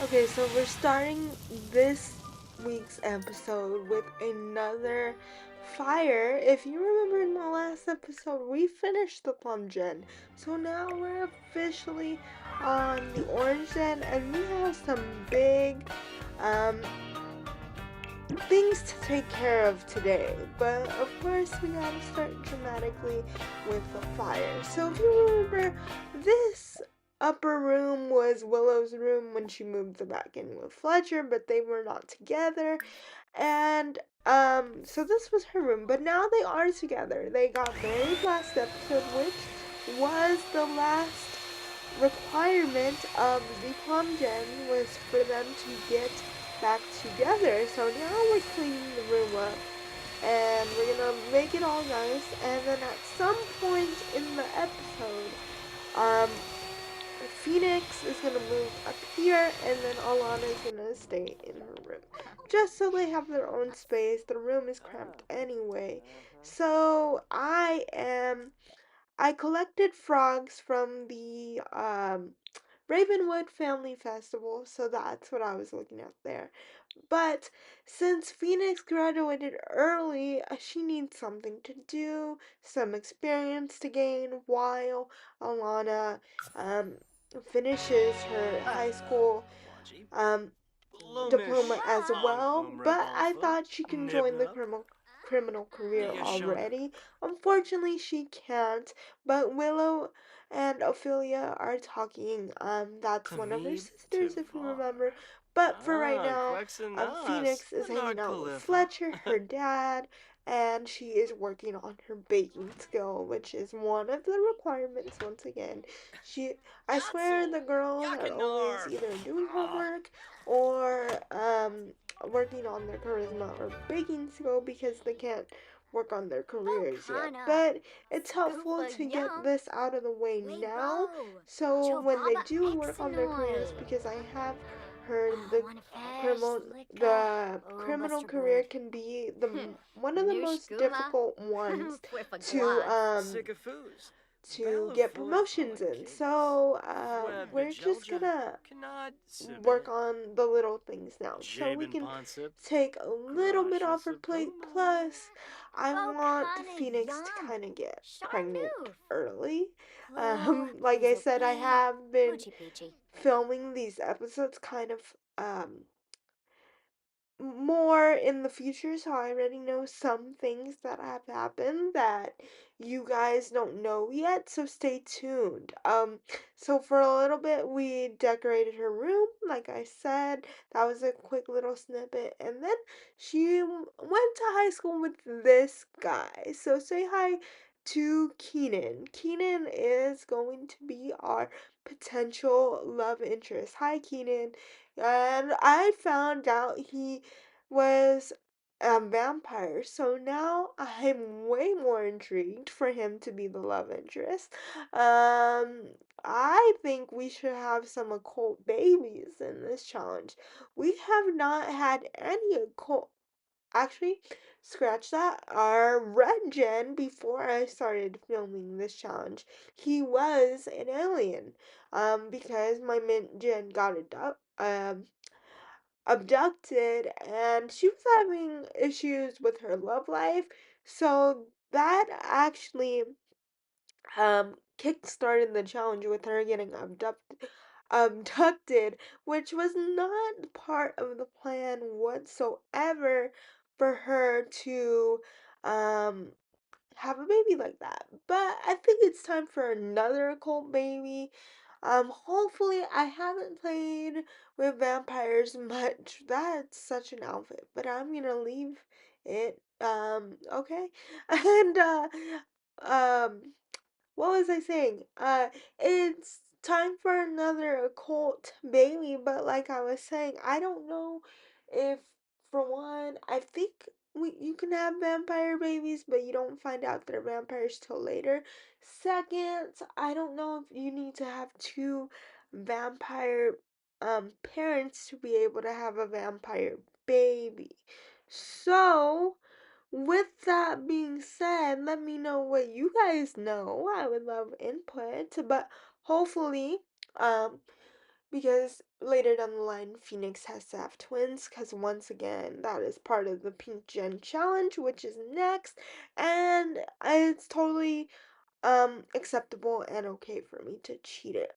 Okay, so we're starting this week's episode with another fire. If you remember in the last episode, we finished the plum gen. So now we're officially on the orange gen, and we have some big um, things to take care of today. But of course, we gotta start dramatically with the fire. So if you remember, this upper room was Willow's room when she moved back in with Fletcher, but they were not together. And so this was her room, but now they are together. They got married last episode, which was the last requirement of the plum gen, was for them to get back together. So now we're cleaning the room up and we're gonna make it all nice, and then at some point in the episode, um Phoenix is gonna move up here, and then Alana is gonna stay in her room. Just so they have their own space. The room is cramped anyway. So I collected frogs from the Ravenwood Family Festival, so that's what I was looking at there. But since Phoenix graduated early, she needs something to do, some experience to gain while Alana um, finishes her high school um, diploma as well. But I thought she can join the criminal career already. Unfortunately, she can't. But Willow and Ophelia are talking. That's one of her sisters, if you remember. But for right now, Phoenix is hanging out with Fletcher, her dad, and she is working on her baking skill, which is one of the requirements once again. She, I swear, the girls are always either doing homework or working on their charisma or baking skill because they can't work on their careers yet. But it's helpful to get this out of the way now, so when they do work on their careers, because I have heard criminal criminal career can be the one of the most difficult ones to get promotions in. So we're just gonna work on the little things now so we can take a little bit off her plate. Plus, I want Phoenix to kind of get pregnant early. Like I said, I have been filming these episodes kind of more in the future, so I already know some things that have happened that you guys don't know yet, so stay tuned. So for a little bit we decorated her room, like I said. That was a quick little snippet, and then she went to high school with this guy. So say hi to Keenan. Keenan is going to be our potential love interest. Hi, Keenan. And I found out he was a vampire, so now I'm way more intrigued for him to be the love interest. I think we should have some occult babies in this challenge. We have not had any occult. Actually, scratch that. Our red gen, before I started filming this challenge, he was an alien. Because my mint gen got abducted, and she was having issues with her love life. So that actually kick-started the challenge with her getting abducted, which was not part of the plan whatsoever for her to um have a baby like that. But I think it's time for another occult baby. Hopefully I haven't played with vampires much. That's such an outfit, but I'm gonna leave it. Okay. And um what was I saying? It's time for another occult baby, but like I was saying, I don't know if, for one, I think you can have vampire babies, but you don't find out they're vampires till later. Second, I don't know if you need to have two vampire parents to be able to have a vampire baby. So, with that being said, let me know what you guys know. I would love input, but hopefully, um, because later down the line, Phoenix has to have twins, because once again, that is part of the Pink Gen Challenge, which is next, and it's totally acceptable and okay for me to cheat it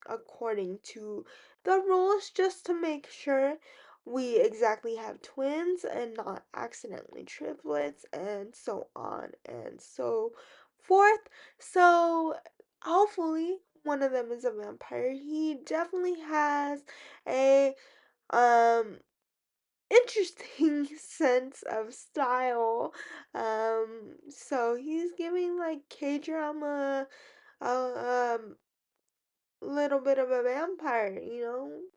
according to the rules, just to make sure we exactly have twins and not accidentally triplets, and so on and so forth. So hopefully one of them is a vampire. He definitely has a um interesting sense of style. So he's giving like K drama, um, little bit of a vampire.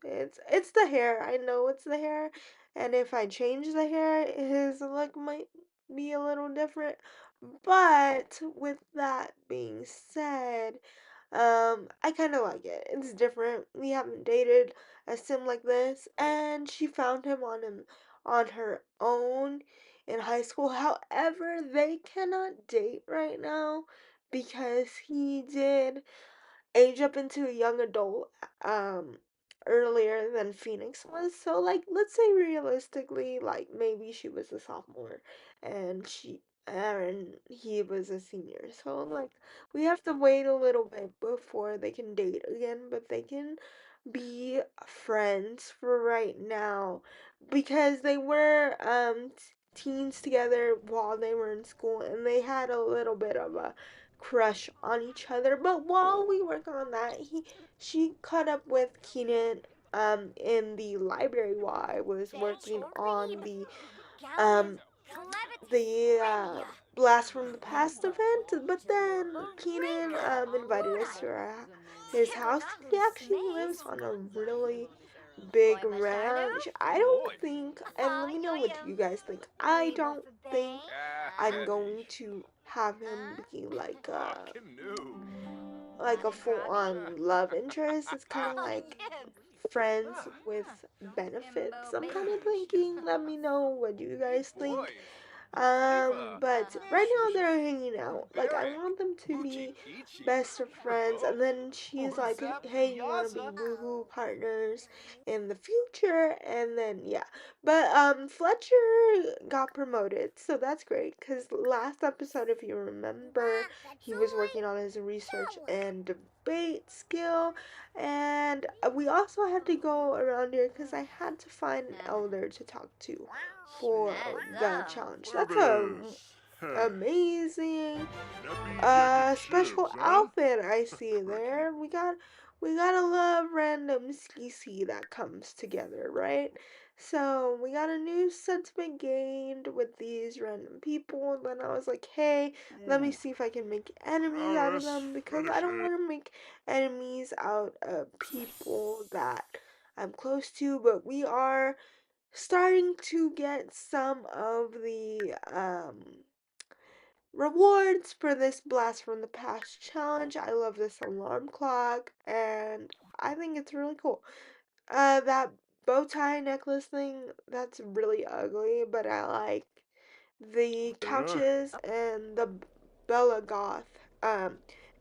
It's the hair. I know it's the hair, and if I change the hair, his look might be a little different. But with that being said, I kind of like it. It's different. We haven't dated a sim like this, and she found him on her own in high school. However, they cannot date right now because he did age up into a young adult um earlier than Phoenix was. So like let's say realistically, like maybe she was a sophomore and he was a senior. So like we have to wait a little bit before they can date again, but they can be friends for right now because they were teens together while they were in school, and they had a little bit of a crush on each other. But while we work on that, he she caught up with Keenan in the library while I was working on um the blast from the past event. But then Keenan invited us to his house. He actually lives on a really big ranch. I don't think, and let me know what you guys think. I don't think I'm going to have him be like a full-on love interest. It's kind of like friends with benefits. I'm kind of thinking. Let me know what you guys think. But right now they're hanging out. Like I want them to be best of friends, and then she's like, "Hey, you want to be woohoo partners in the future?" And then yeah, but Fletcher got promoted, so that's great. Cause last episode, if you remember, he was working on his research and debate skill, and we also had to go around here because I had to find an elder to talk to for the challenge. That's a amazing special outfit I see there. We gotta love random CC that comes together, right? So we got a new sentiment gained with these random people. Then I was like, hey, let me see if I can make enemies out of them, because I don't want to make enemies out of people that I'm close to, but we are starting to get some of the rewards for this blast from the past challenge. I love this alarm clock, and I think it's really cool. That bow tie necklace thing, that's really ugly, but I like the couches and the Bella Goth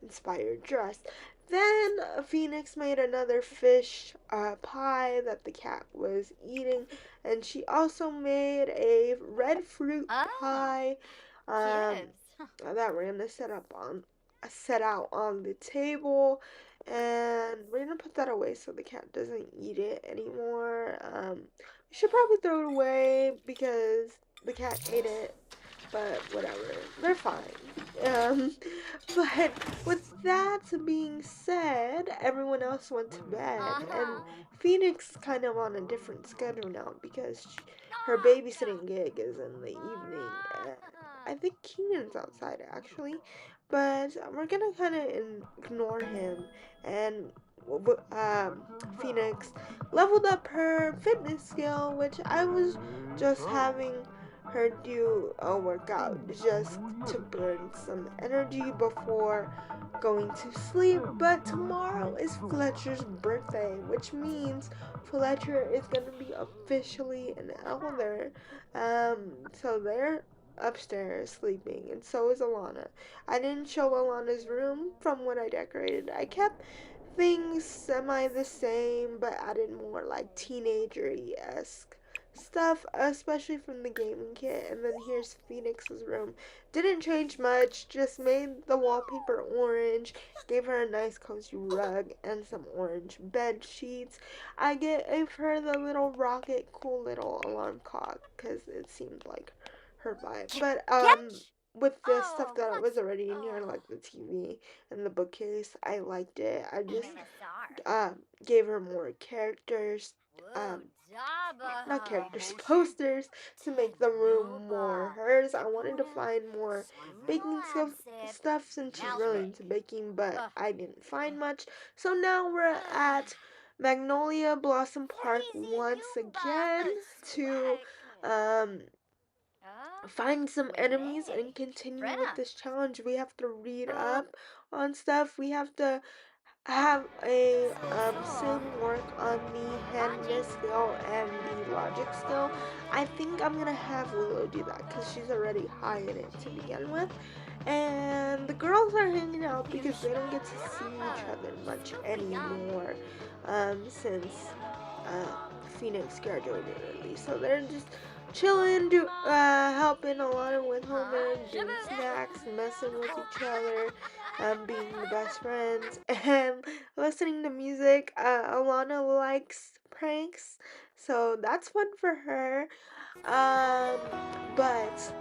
inspired dress. Then Phoenix made another fish pie that the cat was eating, and she also made a red fruit pie um, that we're gonna set out on the table, and we're gonna put that away so the cat doesn't eat it anymore. We should probably throw it away because the cat ate it, but whatever, they're fine. Um, but with that being said, everyone else went to bed, and Phoenix kind of on a different schedule now because her babysitting gig is in the evening. I think Keenan's outside actually, but we're gonna kind of ignore him. And Phoenix leveled up her fitness skill, which I was just having her do a workout just to burn some energy before going to sleep. But tomorrow is Fletcher's birthday, which means Fletcher is gonna be officially an elder. So they're upstairs sleeping, and so is Alana. I didn't show Alana's room from what I decorated. I kept things semi the same, but added more like teenager-y esque stuff, especially from the gaming kit. And then here's Phoenix's room. Didn't change much, just made the wallpaper orange, gave her a nice cozy rug and some orange bed sheets. I gave her the little rocket, cool little alarm clock because it seemed like her vibe. But Catch? with the stuff Oh, that was what's already in here, like the TV and the bookcase, I liked it. I just MSR? uh, gave her more characters, Woo, um, not Jabba. characters, posters to make the room more Nuba. hers. I wanted to find more baking Nuabsip. stuff since she's really Malspit. into baking, but Uh, I didn't find much. So now we're at Magnolia Blossom Park Pleasey once Nuba. again to Swag. um, find some enemies Lene. and continue with Brenna. this challenge. We have to read Uh, up on stuff. We have to have a so. sim work on the Haji. handiness skill and the logic skill. I think I'm gonna have Willow do that because she's already high in it to begin with. And the girls are hanging out because they don't get to see each other much Super young. anymore since Phoenix graduated early. So they're just chilling, helping Alana with homework, doing Shabu. snacks, messing with each other, being the best friends, and listening to music. Alana likes pranks, so that's fun for her. Um, but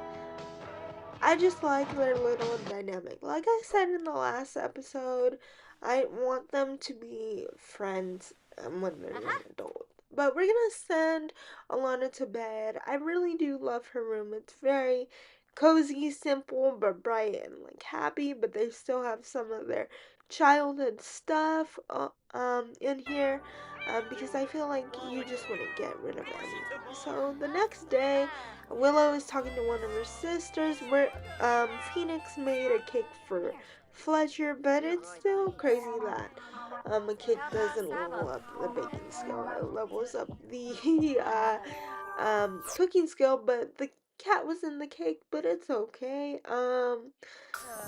I just like their little dynamic. Like I said in the last episode, I want them to be friends when they're young adults. But we're gonna send Alana to bed. I really do love her room. It's very cozy, simple, but bright and like happy. But they still have some of their childhood stuff in here. Because I feel like you just wouldn't get rid of anything. So the next day, Willow is talking to one of her sisters. Where Phoenix made a cake for Fletcher, but it's still crazy that a cake doesn't level up the baking skill. It levels up the cooking skill, but the cat was in the cake, but it's okay.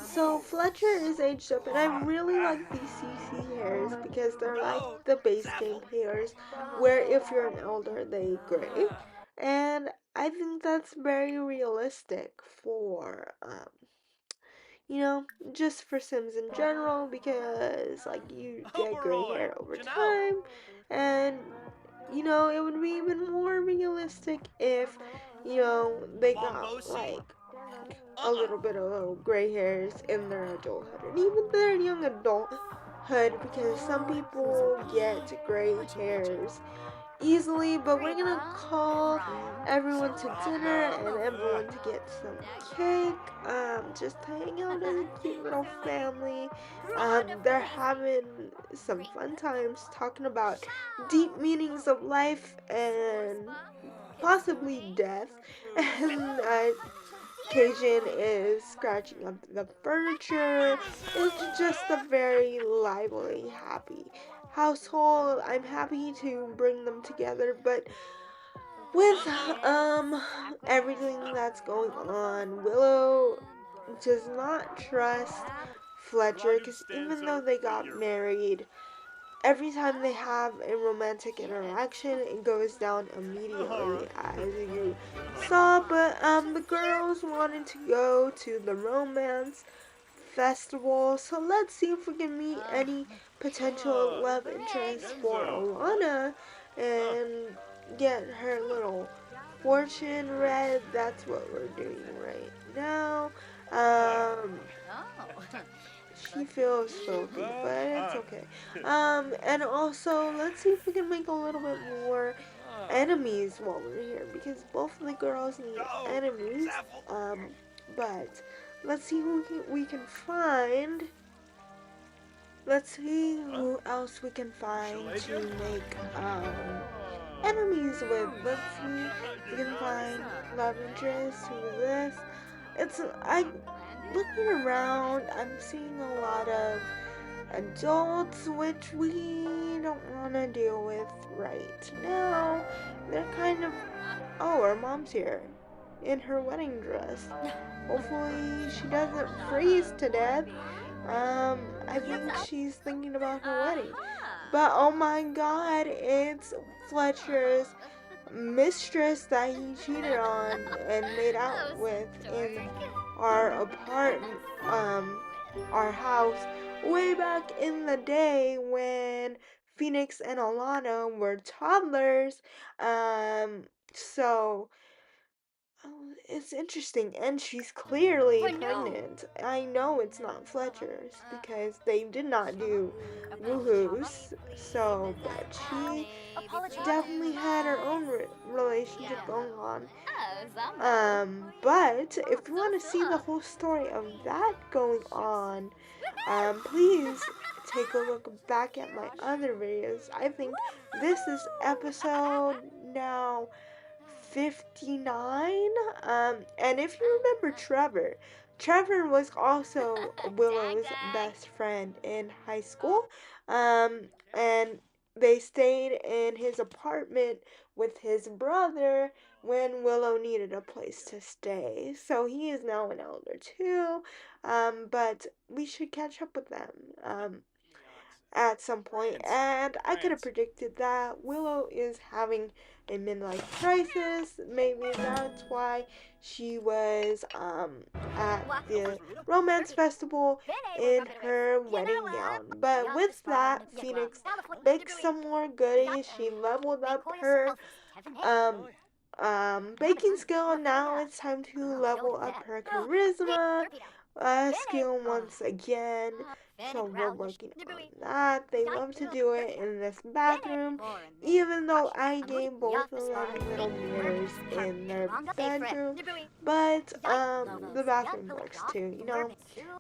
So Fletcher is aged up, and I really like these CC hairs because they're like the base game hairs, where if you're an elder, they gray, and I think that's very realistic for just for Sims in general because like you get gray hair over time, and it would be even more realistic if they got like a little bit of gray hairs in their adulthood and even their young adulthood because some people get gray hairs easily. But we're gonna call everyone to dinner and everyone to get some cake, just to hang out as a cute little family. They're having some fun times talking about deep meanings of life and possibly death. And Cajun is scratching up the furniture. It's just a very lively, happy household. I'm happy to bring them together, but with everything that's going on, Willow does not trust Fletcher because even though they got married, every time they have a romantic interaction, it goes down immediately, as you saw. But the girls wanted to go to the romance festival, so let's see if we can meet any potential love interest for Alana and get her little fortune read. That's what we're doing right now. Um, Oh. she feels filthy, but it's okay. And also, let's see if we can make a little bit more enemies while we're here, because both of the girls need enemies. But let's see who we can find. Let's see who else we can find to make enemies with. Let's see if we can find love interest. Who's this? I looking around. I'm seeing a lot of adults, which we don't want to deal with right now. They're kind of. Oh, her mom's here in her wedding dress. Hopefully, she doesn't freeze to death. I think she's thinking about her wedding. But oh my god, it's Fletcher's mistress that he cheated on and made out with in our apartment, our house, way back in the day when Phoenix and Alana were toddlers. So it's interesting, and she's clearly pregnant. I know it's not Fletcher's because they did not do woohoos. So, but she definitely had her own relationship going on. But if you want to see the whole story of that going on, please take a look back at my other videos. I think this is episode now 59. And if you remember Trevor was also Willow's best friend in high school. And they stayed in his apartment with his brother when Willow needed a place to stay. So he is now an elder too. But we should catch up with them. At some point, and I could have predicted that Willow is having a midlife crisis. Maybe that's why she was at the romance festival in her wedding gown. But with that, Phoenix baked some more goodies. She leveled up her um baking skill. Now it's time to level up her charisma skill once again. So we're working on that. They love to do it in this bathroom, even though I gave both of them little mirrors in their bedroom. But the bathroom works too, you know.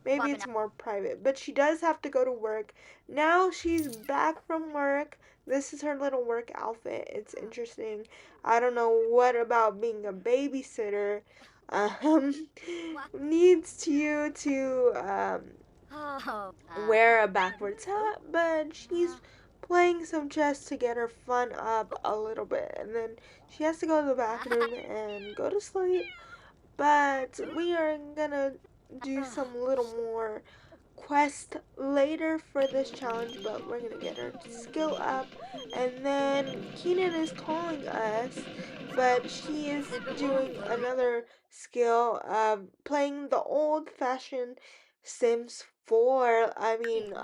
Maybe it's more private, but she does have to go to work. Now she's back from work. This is her little work outfit. It's interesting. I don't know what about being a babysitter um needs you to wear a backwards hat, but she's playing some chess to get her fun up a little bit, and then she has to go to the bathroom and go to sleep. But we are gonna do some little more quest later for this challenge, but we're gonna get her skill up. And then Keenan is calling us, but she is doing another skill of playing the old fashioned Sims 4. I mean,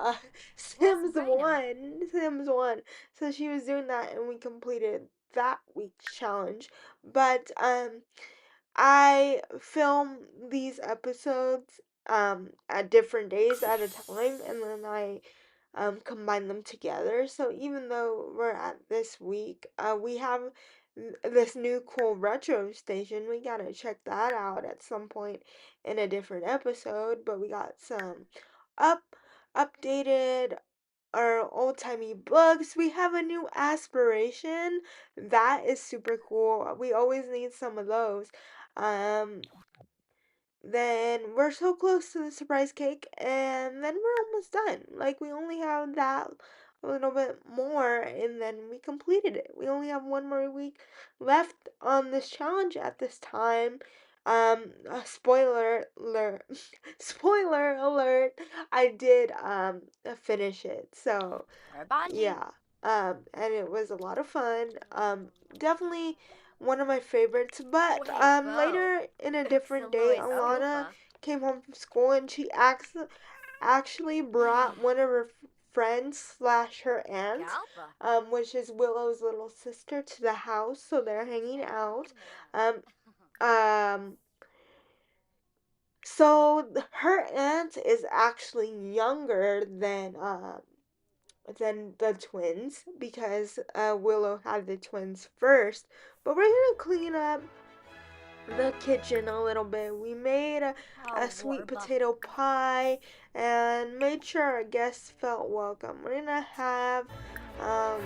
Sims 1. Sims 1. So she was doing that, and we completed that week's challenge. But, I film these episodes at different days at a time, and then I combine them together. So even though we're at this week, we have this new cool retro station. We gotta check that out at some point in a different episode. But we got some up updated our old timey books. We have a new aspiration. That is super cool. We always need some of those. Um, then we're so close to the surprise cake, and then we're almost done. Like, we only have that a little bit more, and then we completed it. We only have one more week left on this challenge at this time. Spoiler alert, spoiler alert, I did finish it. So yeah. And it was a lot of fun. Definitely one of my favorites. But later in a different day, Alana came home from school, and she actually brought one of her friends slash her aunt, which is Willow's little sister, to the house. So they're hanging out. Um, um, her aunt is actually younger than the twins because Willow had the twins first. But we're gonna clean up the kitchen a little bit. We made a sweet potato pie and made sure our guests felt welcome. We're gonna have um,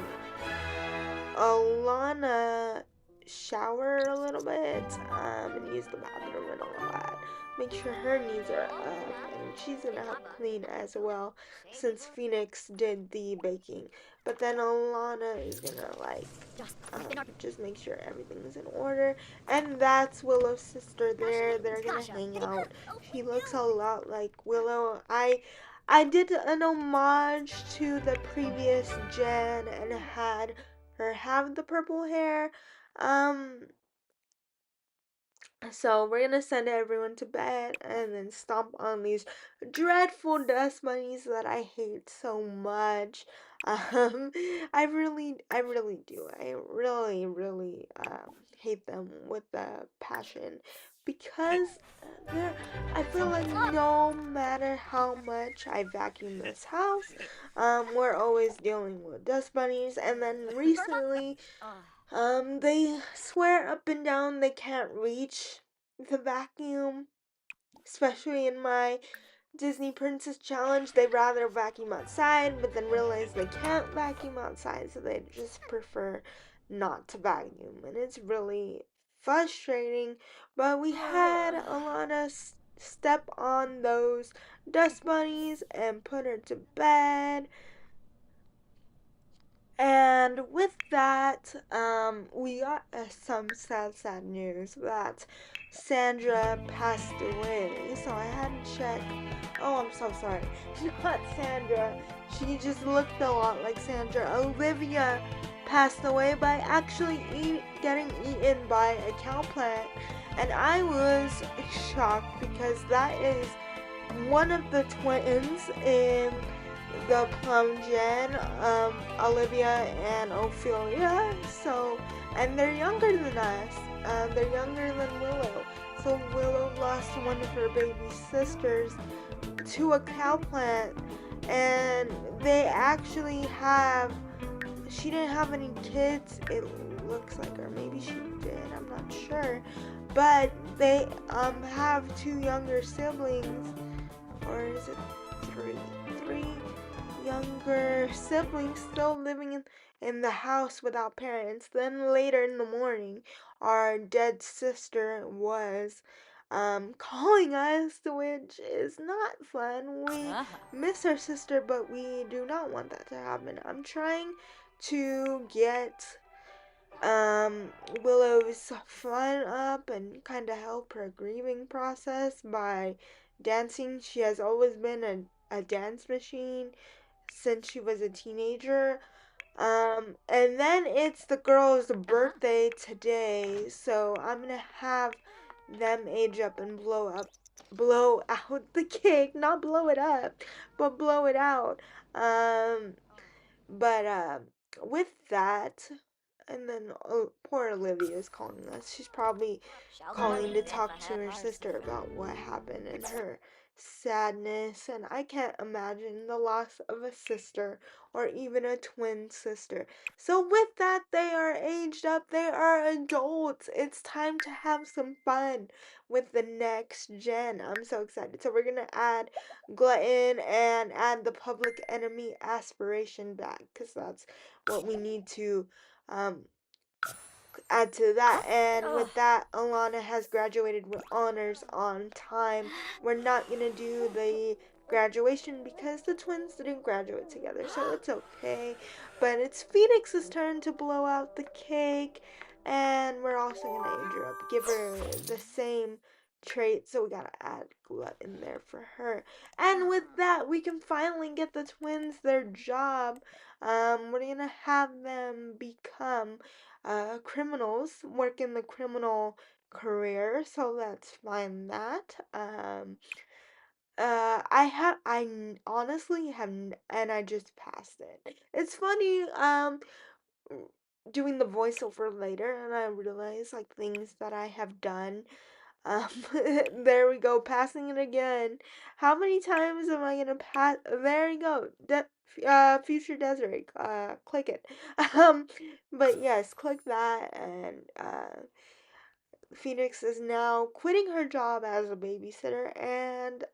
Alana shower a little bit and use the bathroom and all that. Make sure her needs are up, and she's gonna help clean as well since Phoenix did the baking. But then Alana is gonna just make sure everything is in order. And that's Willow's sister there. They're gonna hang out. She looks a lot like Willow. I did an homage to the previous Jen and had her have the purple hair. Um, so we're gonna send everyone to bed and then stomp on these dreadful dust bunnies that I hate so much. Um, I really do. I really hate them with a passion because they're. I feel like no matter how much I vacuum this house, we're always dealing with dust bunnies. And then recently, they swear up and down they can't reach the vacuum, especially in my Disney Princess Challenge. They rather vacuum outside, but then realize they can't vacuum outside, so they just prefer not to vacuum, and it's really frustrating. But we had Alana step on those dust bunnies and put her to bed. And with that, we got some sad news that Sandra passed away. So I had to check. Oh, I'm so sorry. Not Sandra. She just looked a lot like Sandra. Olivia passed away by actually getting eaten by a cow plant. And I was shocked because that is one of the twins in the Plum Gen, Olivia and Ophelia. So, and they're younger than us. They're younger than Willow. So Willow lost one of her baby sisters to a cow plant, and they actually have. She didn't have any kids. It looks like, or maybe she did. I'm not sure. But they have two younger siblings, or is it three? Three younger siblings still living in the house without parents. Then later in the morning, our dead sister was calling us, which is not fun. We miss our sister, but we do not want that to happen. I'm trying to get Willow's fun up and kind of help her grieving process by dancing. She has always been a dance machine since she was a teenager. And then it's the girl's birthday today, so I'm gonna have them age up and blow out the cake, not blow it up, but blow it out. But with that, and then poor Olivia is calling us. She's probably calling to talk to her sister about what happened and her sadness. And I can't imagine the loss of a sister or even a twin sister. So with that, they are aged up. They are adults. It's time to have some fun with the next gen. I'm so excited. So we're gonna add Glutton and add the Public Enemy Aspiration back, because that's what we need to um, add to that. And with that, Alana has graduated with honors on time. We're not gonna do the graduation because the twins didn't graduate together, so it's okay. But it's Phoenix's turn to blow out the cake, and we're also gonna age her up, give her the same trait, so we gotta add Glut in there for her. And with that, we can finally get the twins their job. We're gonna have them become criminals, work in the criminal career, so let's find that. I honestly have, and I just passed it. It's funny, doing the voiceover later, and I realize, like, things that I have done. Um, there we go, passing it again. How many times am I gonna pass? There you go. Future Desiree. Click it. Um, but yes, click that, and Phoenix is now quitting her job as a babysitter and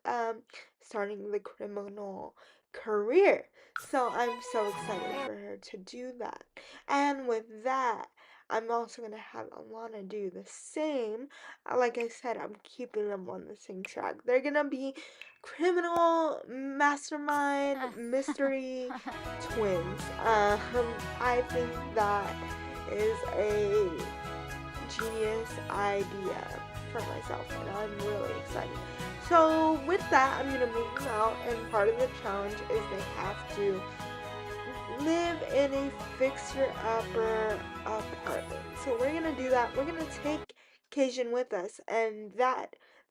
starting the criminal career. So I'm so excited for her to do that. And with that, I'm also going to have Alana do the same. Like I said, I'm keeping them on the same track. They're going to be criminal, mastermind, mystery twins. I think that is a genius idea for myself, and I'm really excited. So with that, I'm gonna move them out, and part of the challenge is they have to live in a fixer-upper apartment. So we're gonna do that. We're gonna take Cajun with us, and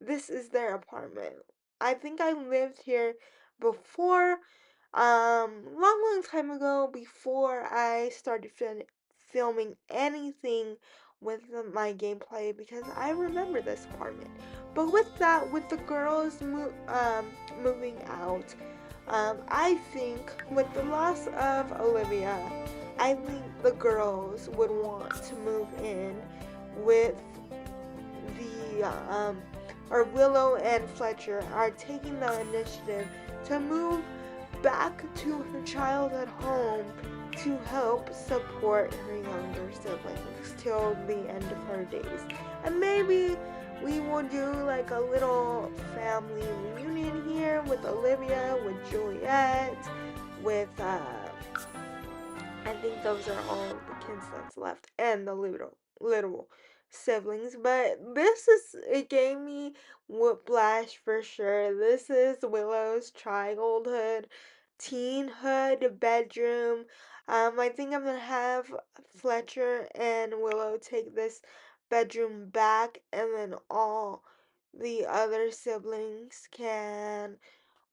this is their apartment. I think I lived here before, long time ago, before I started filming anything with my gameplay, because I remember this apartment. But with that, with the girls moving out, I think with the loss of Olivia, I think the girls would want to move in with or Willow and Fletcher are taking the initiative to move back to her childhood home to help support her younger siblings till the end of her days. And maybe we will do like a little family reunion here with Olivia, with Juliet, with I think those are all the kids that's left, and the little siblings. But it gave me whiplash for sure. This is Willow's childhood, teenhood bedroom. I think I'm gonna have Fletcher and Willow take this bedroom back, and then all the other siblings can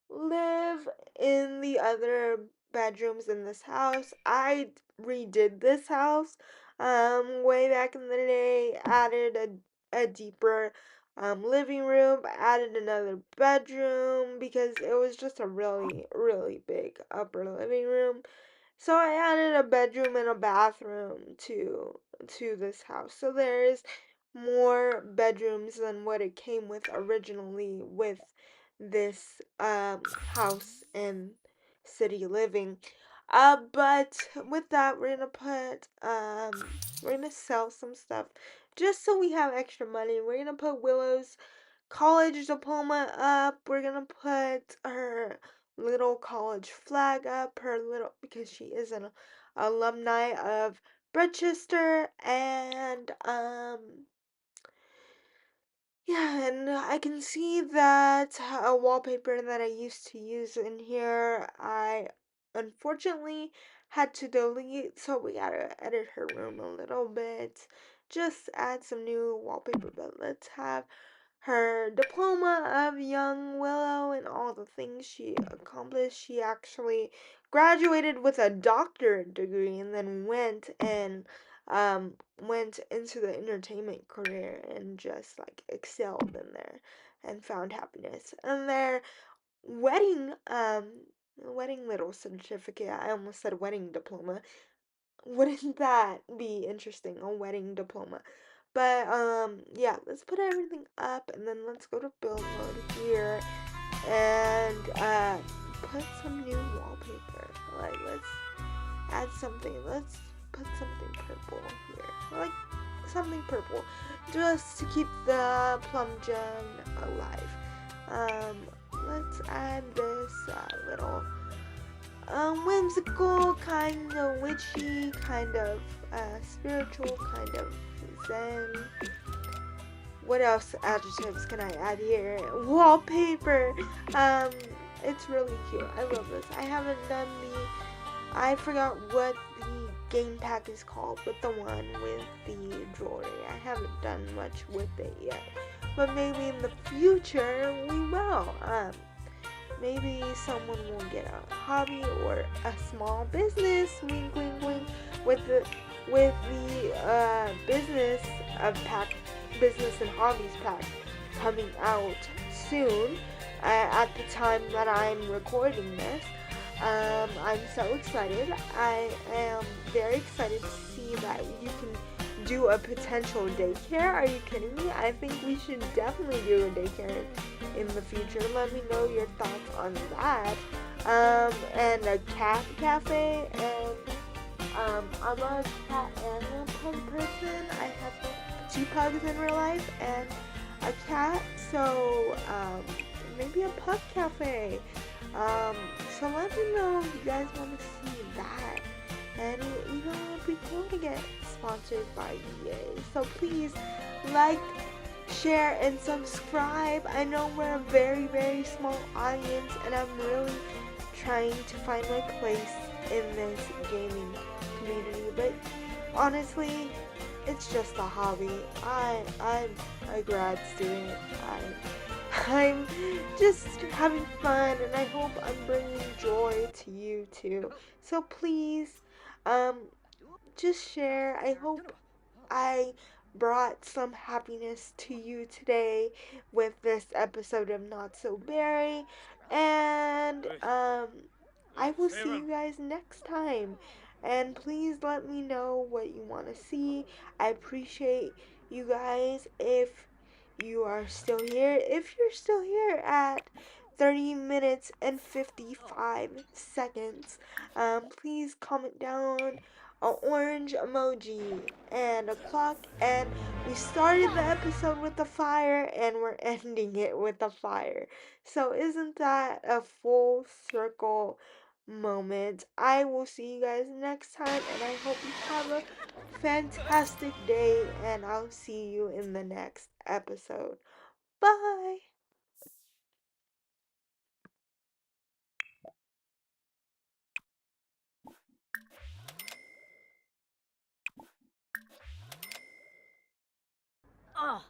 live in the other bedrooms in this house. I redid this house way back in the day, added a deeper living room, added another bedroom because it was just a really big upper living room. So I added a bedroom and a bathroom to this house. So there's more bedrooms than what it came with originally with this house and city living. But with that, we're gonna sell some stuff just so we have extra money. We're gonna put Willow's college diploma up. We're gonna put her little college flag up, her little, because she is an alumni of Bridgester, and yeah, and I can see that a wallpaper that I used to use in here, I unfortunately had to delete, so we gotta edit her room a little bit. Just add some new wallpaper, but let's have her diploma of young Willow and all the things she accomplished. She actually graduated with a doctorate degree and then went into the entertainment career and just like excelled in there and found happiness. And their wedding wedding little certificate, I almost said wedding diploma. Wouldn't that be interesting? A wedding diploma. But yeah, let's put everything up and then let's go to build mode here and put some new wallpaper. Like let's add something. Let's put something purple here. Like something purple. Just to keep the plum gem alive. Let's add this little whimsical, kind of witchy, kind of spiritual, kind of zen. What else adjectives can I add here? Wallpaper. It's really cute. I love this. I haven't done I forgot what the game pack is called, but the one with the jewelry. I haven't done much with it yet. But maybe in the future we will. Maybe someone will get a hobby or a small business, wink wink wink, with the business and hobbies pack coming out soon at the time that I'm recording this. I'm so excited. I am very excited to see that you can do a potential daycare. Are you kidding me? I think we should definitely do a daycare in the future. Let me know your thoughts on that. And a cat cafe, and I'm a cat and a pug person. I have 2 pugs in real life and a cat, so maybe a pug cafe. So let me know if you guys want to see that, and even would be cool to get sponsored by EA. So please like, share, and subscribe. I know we're a very, very small audience, and I'm really trying to find my place in this gaming community, but honestly, it's just a hobby. I'm a grad student. I'm just having fun, and I hope I'm bringing joy to you too. So please, um, just share. I hope I brought some happiness to you today with this episode of Not So Berry. And I will see you guys next time. And please let me know what you want to see. I appreciate you guys if you are still here. If you're still here at 30 minutes and 55 seconds, please comment down an orange emoji and a clock. And we started the episode with a fire, and we're ending it with a fire. So isn't that a full circle moment? I will see you guys next time, and I hope you have a fantastic day, and I'll see you in the next episode. Bye. Oh.